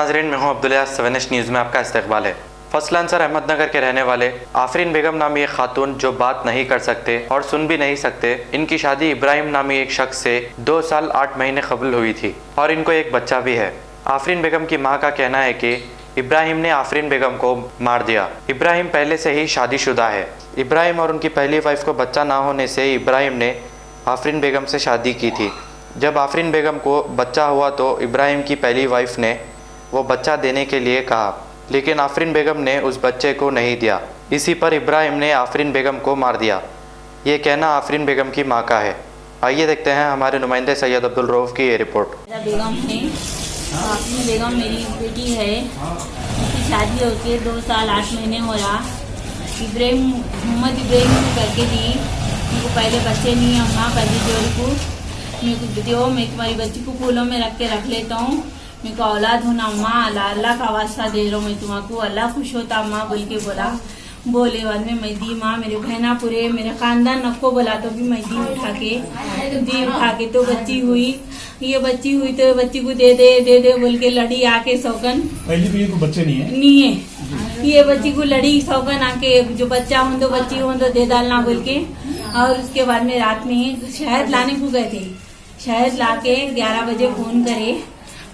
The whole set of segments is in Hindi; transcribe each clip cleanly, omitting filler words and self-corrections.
नाजरीन, मैं हूं अब्दुल्ला। 7 न्यूज़ में आपका इस्तकबाल है। फसल अंसर अहमदनगर के रहने वाले आफरीन बेगम नामी एक खातून जो बात नहीं कर सकते और सुन भी नहीं सकते, इनकी शादी इब्राहिम नामी एक शख्स से 2 साल 8 महीने कबल हुई थी और इनको एक बच्चा भी है। आफरीन बेगम की मां का कहना है कि इब्राहिम ने आफरीन बेगम को मार दिया। इब्राहिम पहले से ही शादीशुदा है। इब्राहिम और उनकी पहली वाइफ को बच्चा ना होने से इब्राहिम ने आफरीन बेगम से शादी की थी। जब आफरीन बेगम को बच्चा हुआ तो इब्राहिम की पहली वाइफ ने वो बच्चा देने के लिए कहा, लेकिन आफरीन बेगम ने उस बच्चे को नहीं दिया। इसी पर इब्राहिम ने आफरीन बेगम को मार दिया। ये कहना आफरीन बेगम की मां का है। आइए देखते हैं हमारे नुमाइंदे सैयद अब्दुल रऊफ की ये रिपोर्ट। बेगम है, आफरीन बेगम मेरी बेटी है। उसकी शादी होके 2 साल 8 महीने हो रहा। मोहम्मद इब्राहिम ने करके दी। मेरे को पहले बच्चे नहीं है, अम्मा पहली जोड़ को मेरे को दो, मैं तुम्हारी बच्ची को फूलों में रख लेता हूँ। मेरे को औलाद होना अम्मा, अल्लाह का वास्ता दे रहा हूँ मैं तुम्हारा, अल्लाह खुश होता अम्मा बोल के बोले बाद में मैं दी माँ। मेरे बहना पूरे मेरे खानदान नको बोला तो भी मैं दी उठा के तो बच्ची हुई। ये बच्ची हुई तो बच्ची को दे दे बोल के लड़ी आके सौगन। पहली बीवी को बच्चे नहीं है। ये बच्ची को लड़ी सौगन आके जो बच्चा हो तो बच्ची हो तो दे डालना बोल के। और उसके बाद में रात में शहद लाने को गए थे। शहद ला के 11 बजे फोन करे,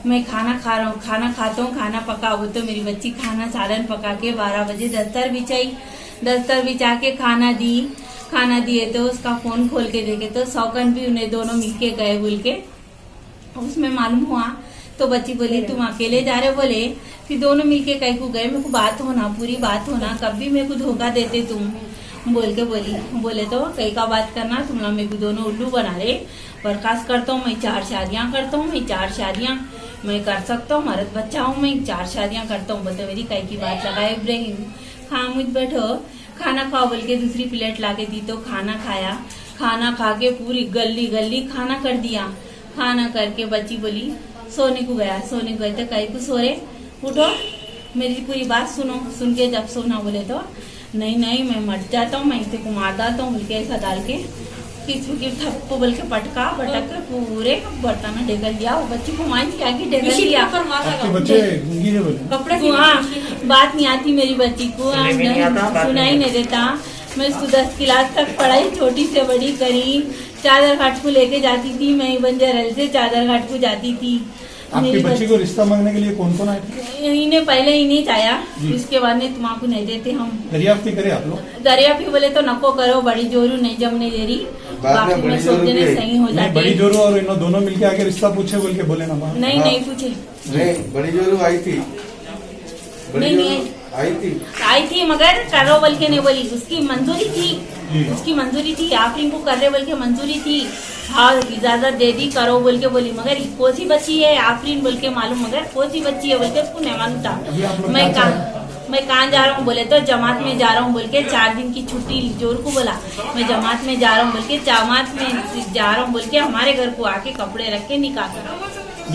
मैं खाना खा रहा हूँ, खाना खाता हूँ, खाना पकाओ। तो मेरी बच्ची खाना सालन पका के 12 बजे दस्तर बिछा के खाना दिए तो उसका फोन खोल के देखे तो सौकन भी उन्हें दोनों मिलके गए बोल के उसमें मालूम हुआ। तो बच्ची बोली तुम अकेले जा रहे बोले, फिर दोनों मिलके कहीं को गए। मेरे को बात होना, पूरी बात होना, कभी मेरे को धोखा देते तुम बोल के बोले तो कहीं का बात करना, तुम लोग मेरे को दोनों उल्लू बना रहे। बर्खास्त करता हूँ मैं 4 शादियाँ करता हूँ, मैं 4 शादियाँ मैं कर सकता हूँ, मर्द बच्चा हूँ, मैं 4 शादियाँ करता हूँ। बोलते मेरी कई की बात लगाए इब्राहिम, खामोश बैठो, खाना खाओ बोल के दूसरी प्लेट ला के दी तो खाना खाया। खाना खा के पूरी गली खाना कर दिया। खाना करके बच्ची बोली सोने को गया तो कहीं को सो रहे, उठो मेरी पूरी बात सुनो। सुन के जब सोना बोले तो नहीं मैं मर जाता हूँ, मैं इसे को मार डालता हूँ बोल के ऐसा डाल के की थप्पो बोल के पटक के पूरे बर्तन ढेगल दिया। वो बच्ची को मान के आगे ढेगल दिया। कपड़े की बात नहीं आती मेरी बच्ची को, सुनाई नहीं देता। मैं उसको 10 क्लास तक पढ़ाई छोटी से बड़ी करी। चादर घाट को लेके जाती थी मैं, बंजर से चादर घाट को जाती थी। आपकी बच्ची को रिश्ता मांगने के लिए कौन आए थे? इन्हें पहले इन्हें चाया, उसके बाद में तुम्हारा नहीं देते हम। दरियाफ्ती करे आप लोग? दरियाफ्ती बोले तो नको करो, बड़ी जोरू नहीं जमने दे रही, बाकी में सोचने सही हो जाती। बड़ी जोरू और इन दोनों मिलके आके रिश्ता पूछे बोल के बोले ना? नहीं पूछे। नहीं, बड़ी जोरू आई थी। नहीं आई थी मगर करो बोल के नहीं बोली। उसकी मंजूरी थी, आफरीन को कर रहे बोल के मंजूरी थी। हाँ इजाजत दे दी, करो बोल के बोली, मगर कौन सी बच्ची है आफरीन बोल के मालूम, मगर कौन सी बच्ची है बोल के उसको नहीं मालूम था। मैं कहाँ जा रहा हूँ बोले तो जमात में जा रहा हूँ बोल के 4 दिन की छुट्टी जोर को बोला। मैं जमात में जा रहा हूँ बोल के हमारे घर को आके कपड़े रख के निकाल कर।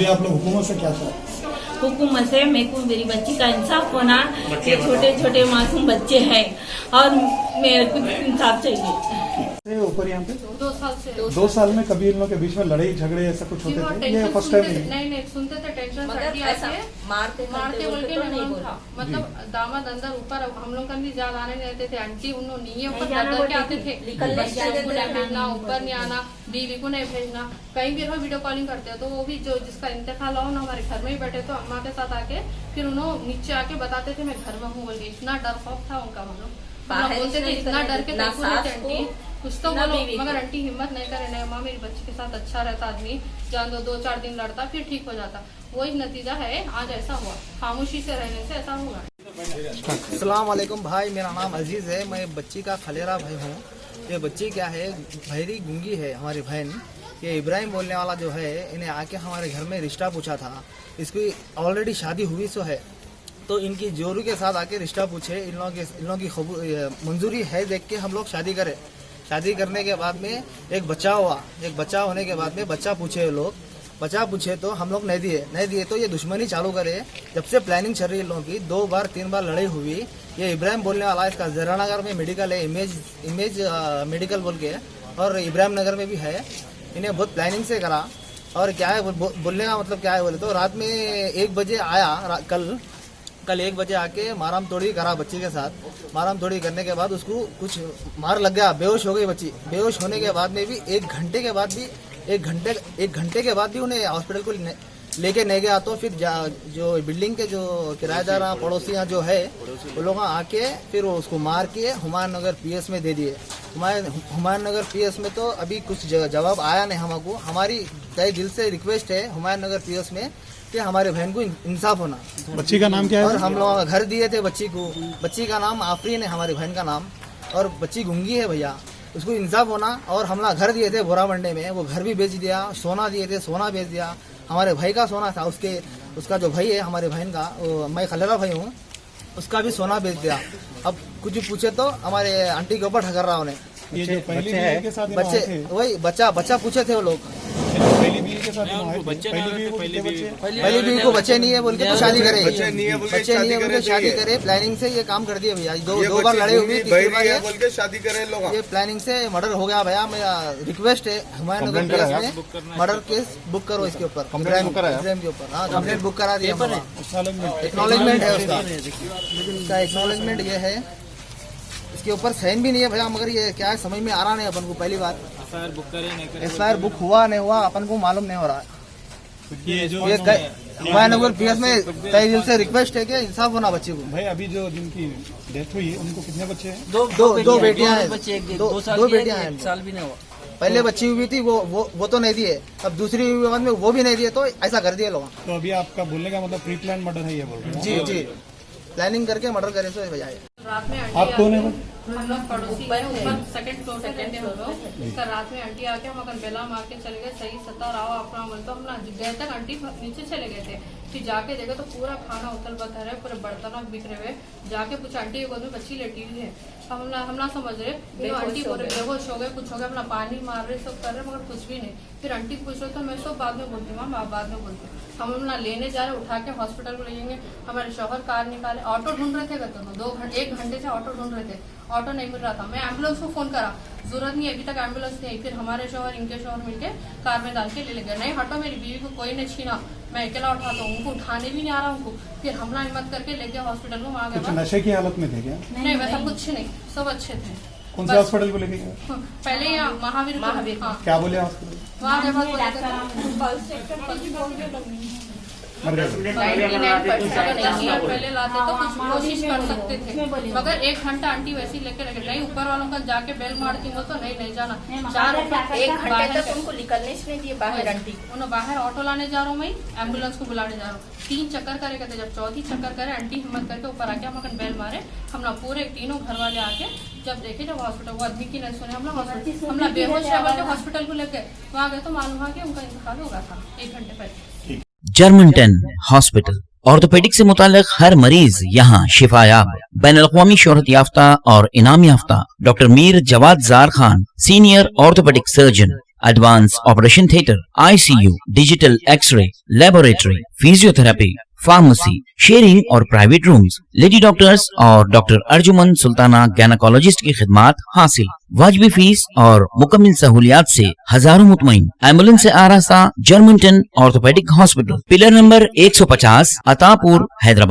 आप लोग हुकूमत से क्या चाहते? हुकूमत से मेरे को मेरी बच्ची का इंसाफ होना। ये छोटे मासूम बच्चे हैं और मेरे को इंसाफ चाहिए। ऊपर यहाँ पे 2 साल से 2 साल में कभी इन लोगों के बीच में लड़ाई झगड़े ऐसा कुछ होते थे? ये फर्स्ट टाइम नहीं सुनते थे। टेंशन मारते बोल के नहीं था। मतलब दामाद अंदर ऊपर हम लोग का नहीं ज्यादा आने नहीं देते थे। आंटी उन्होंने नहीं ऊपर के आते थे, भेजना ऊपर नहीं आना, बीवी को नहीं भेजना। कहीं भी वीडियो कॉलिंग करते हो तो वो भी जो जिसका इंतकाल हो ना हमारे घर में ही बैठे तो अम्मा के साथ आके फिर उन्होंने नीचे आके बताते थे मैं घर में हूँ बोल के। इतना डर खौफ था उनका। हम लोग बोलते थे इतना डर के आंटी कुछ तो बोलो, मगर आंटी हिम्मत नहीं करे। नहीं माँ मेरी बच्ची के साथ अच्छा रहता आदमी, जान दो 2-4 दिन लड़ता फिर ठीक हो जाता। वही नतीजा है आज ऐसा हुआ। खामोशी से रहने से ऐसा हुआ। अस्सलाम वालेकुम भाई, मेरा नाम अजीज़ है, मैं बच्ची का खलेरा भाई हूँ। ये बच्ची क्या है, बहरी गूंगी है हमारी बहन। ये इब्राहिम बोलने वाला जो है इन्हें आके हमारे घर में रिश्ता पूछा था। इसकी ऑलरेडी शादी हुई सो है, तो इनकी जोरू के साथ आके रिश्ता पूछे। इन लोगों की मंजूरी है देख के हम लोग शादी करें। शादी करने के बाद में एक बच्चा हुआ। एक बच्चा होने के बाद में बच्चा पूछे तो हम लोग नहीं दिए तो ये दुश्मनी चालू करे। जब से प्लानिंग चल रही है लोगों की, 2 बार 3 बार लड़ाई हुई। ये इब्राहिम बोलने वाला, इसका जरानगर में मेडिकल है, इमेज मेडिकल बोल के, और इब्राहिम नगर में भी है। इन्हें बहुत प्लानिंग से करा। और क्या है बोलने का मतलब क्या है बोले तो रात में 1 बजे आया, कल 1 बजे आके माराम तोड़ी करा बच्ची के साथ। माराम तोड़ी करने के बाद उसको कुछ मार लग गया, बेहोश हो गई बच्ची। बेहोश होने के बाद में भी 1 घंटे के बाद भी उन्हें हॉस्पिटल को लेके नहीं गया। तो फिर जो बिल्डिंग के जो किराएदार पड़ोसी जो है वो लोग आके फिर उसको मार के हुमायूं नगर पीएस में दे दिए। हुमायूं नगर पीएस में तो अभी कुछ जवाब आया नहीं हमको। हमारी तहे दिल से रिक्वेस्ट है हुमायूं नगर पीएस में कि हमारे बहन को इंसाफ होना। बच्ची का नाम क्या है? और हम लोग घर दिए थे बच्ची को। बच्ची का नाम आफरीन है, हमारी बहन का नाम, और बच्ची गूंगी है भैया। उसको इंसाफ होना। और हम लोग घर दिए थे बोरा मंडे में, वो घर भी बेच दिया। सोना दिए थे, सोना बेच दिया। हमारे भाई का सोना था, उसका जो भाई है हमारे बहन का, मैं खलेरा भाई हूँ, उसका भी सोना बेच दिया। अब कुछ भी पूछे तो हमारे आंटी के ऊपर ठकर रहा उन्हें। ये जो पहली बीवी के साथ बच्चे वही बच्चा पूछे थे वो लोग। पहली बीवी के साथ पहली बीवी को बच्चे नहीं है बोल के तो शादी करे, बच्चे नहीं है बोल के शादी करे। प्लानिंग से ये काम कर दिया भैया। दो बार लड़े हुए, तीसरी बार ये बोल के शादी करे लोग। ये प्लानिंग से मर्डर हो गया भैया। मेरा रिक्वेस्ट है हुमायूं नगर केस में मर्डर केस बुक करो इसके ऊपर, इब्राहिम के ऊपर। हाँ, कंप्लेंट बुक करा दिया। एक्नॉलेजमेंट है उसका एक्नॉलेजमेंट ये है। इसके ऊपर साइन भी नहीं है भैया, मगर ये क्या है समझ में आ रहा नहीं अपन को। पहली बात एफआईआर बुक हुआ नहीं हुआ अपन को मालूम नहीं हो रहा। ये हुमायूं नगर पीएस में तहे दिल से रिक्वेस्ट है कि इंसाफ होना बच्चे को। भाई अभी जो जिनकी डेथ हुई है उनको कितने बच्चे हैं? दो बेटियां हैं, दो बेटियां हैं। साल भी नहीं हुआ। पहले बच्ची हुई थी वो तो नहीं दिए, अब दूसरी हुई बाद में वो भी नहीं दिए, तो ऐसा कर दिए लोग। तो अभी आपका बोलने का मतलब प्री प्लान मर्डर है ये बोल रहे हैं? जी, प्लानिंग करके मर्डर करे तो बजाय। रात में आप कौन है? हम लोग पड़ोसी हैं, ऊपर सेकंड फ्लोर पे रहते हैं हम लोग। कल रात में आंटी आके हम अगर बेला मार के चले गए, सही सता रहा अपना मन। तो हम ना गए तक आंटी नीचे चले गए थे। फिर जाके देखा तो पूरा खाना उथल पथल है, पूरे बर्तन बिखरे हुए। जाके पूछा आंटी के गोद में बच्ची लेटी हुई है। हम ना समझ रहे, आंटी बोल रहे बेहोश हो गए, कुछ हो गया, अपना पानी मार रहे, सब कर रहे, मगर कुछ भी नहीं। फिर आंटी को पूछ रहे तो मैं सब बाद में बोलती हूँ, आप बाद में बोलती हूँ। हम ना लेने जा रहे, उठा के हॉस्पिटल को ले जाएंगे। हमारे शौहर कार निकाले, ऑटो ढूंढ रहे थे, 1 घंटे से ऑटो ढूंढ रहे थे, ऑटो नहीं मिल रहा था। मैं एम्बुलेंस को फोन करा, जरूरत नहीं, अभी तक एम्बुलेंस नहीं। फिर हमारे शौहर इनके शौहर मिलके कार में डाल के ले गए। नहीं हटो, मेरी बीवी को कोई नहीं छीना, मैं अकेला उठाता हूँ, उनको उठाने भी नहीं आ रहा उनको। फिर हमला हिम्मत करके ले गया हॉस्पिटल में। वहाँ गए, नशे की हालत में थे क्या? नहीं वैसा कुछ नहीं, सब अच्छे थे। कौन से हॉस्पिटल को लेके गए? पहले यहाँ महावीर। हाँ, क्या बोले हॉस्पिटल? वहाँ गए, मर गए? 10 मिनट पहले लाते तो कुछ कोशिश कर सकते थे, मगर 1 घंटा आंटी वैसे ही लेके रखे। नहीं ऊपर वालों का जाके बेल मारती हूँ तो नहीं जाना। 1 घंटे तक उनको निकलने से नहीं दिए बाहर। आंटी उन्हें बाहर ऑटो लाने जा रहा हूँ, मैं एम्बुलेंस को बुलाने जा रहा हूँ। 3 चक्कर करे कहते, जब 4थी चक्कर करे आंटी हिम्मत करके ऊपर आके हम बेल मारे। हम ना पूरे तीनों घर वाले आके जब देखे, जब हॉस्पिटल वो आदमी की नहीं सुने, हम लोग बेहोश लेवल के हॉस्पिटल को लेके वहाँ गए तो मालूम हुआ कि उनका इंतकाल हो गया था 1 घंटे पहले। जर्मनटन हॉस्पिटल ऑर्थोपेडिक से मुताल्लिक हर मरीज यहाँ शिफायाब। बैनुल-अक़वामी शोहरत याफ्ता और इनाम याफ्ता doctor Mir Jawad Zar Khan, senior orthopaedic surgeon, advance operation theatre, ICU, digital xray, laboratory, physiotherapy, pharmacy, sharing और प्राइवेट रूम्स, लेडी डॉक्टर्स और डॉक्टर अर्जुमन सुल्ताना गैनकोलॉजिस्ट की खिदमात हासिल। वाजिबी फीस और मुकम्मल सहूलियात से हजारों मुतमईन। एम्बुलेंस से आरास्ता Germanton orthopaedic hospital, pillar number 150, Attapur, Hyderabad.